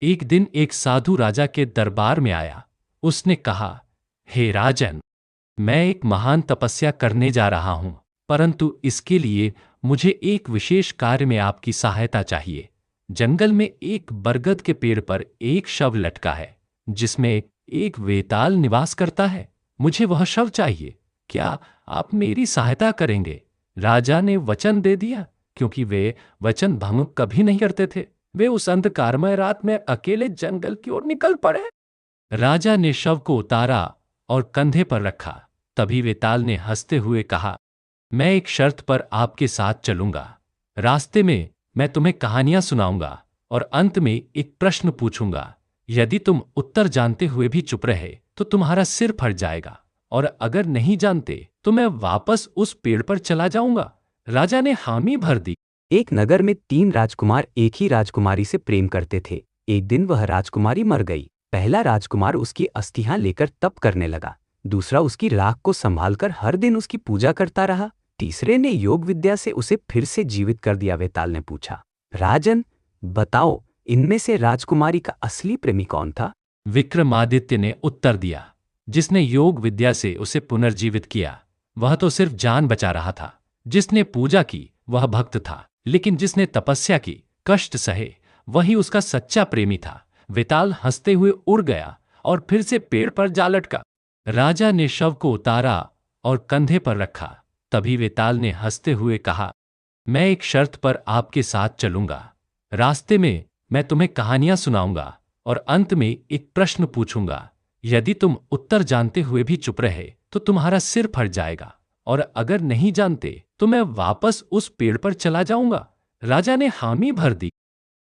एक दिन एक साधु राजा के दरबार में आया। उसने कहा, हे राजन, मैं एक महान तपस्या करने जा रहा हूं, परंतु इसके लिए मुझे एक विशेष कार्य में आपकी सहायता चाहिए। जंगल में एक बरगद के पेड़ पर एक शव लटका है, जिसमें एक वेताल निवास करता है। मुझे वह शव चाहिए। क्या आप मेरी सहायता करेंगे? राजा ने वचन दे दिया, क्योंकि वे वचन भंग कभी नहीं करते थे। वे उस अंधकारमय रात में अकेले जंगल की ओर निकल पड़े। राजा ने शव को उतारा और कंधे पर रखा। तभी वेताल ने हंसते हुए कहा, मैं एक शर्त पर आपके साथ चलूंगा। रास्ते में मैं तुम्हें कहानियां सुनाऊंगा और अंत में एक प्रश्न पूछूंगा। यदि तुम उत्तर जानते हुए भी चुप रहे तो तुम्हारा सिर फट जाएगा, और अगर नहीं जानते तो मैं वापस उस पेड़ पर चला जाऊंगा। राजा ने हामी भर दी। एक नगर में 3 राजकुमार एक ही राजकुमारी से प्रेम करते थे। एक दिन वह राजकुमारी मर गई। पहला राजकुमार उसकी अस्थियां लेकर तप करने लगा। दूसरा उसकी राख को संभालकर हर दिन उसकी पूजा करता रहा। तीसरे ने योग विद्या से उसे फिर से जीवित कर दिया। वेताल ने पूछा, राजन, बताओ, इनमें से राजकुमारी का असली प्रेमी कौन था? विक्रमादित्य ने उत्तर दिया, जिसने योग विद्या से उसे पुनर्जीवित किया वह तो सिर्फ जान बचा रहा था। जिसने पूजा की वह भक्त था, लेकिन जिसने तपस्या की, कष्ट सहे, वही उसका सच्चा प्रेमी था। वेताल हंसते हुए उड़ गया और फिर से पेड़ पर जा लटका। राजा ने शव को उतारा और कंधे पर रखा। तभी वेताल ने हंसते हुए कहा, मैं एक शर्त पर आपके साथ चलूंगा। रास्ते में मैं तुम्हें कहानियां सुनाऊंगा और अंत में एक प्रश्न पूछूंगा। यदि तुम उत्तर जानते हुए भी चुप रहे तो तुम्हारा सिर फट जाएगा, और अगर नहीं जानते तो मैं वापस उस पेड़ पर चला जाऊंगा। राजा ने हामी भर दी।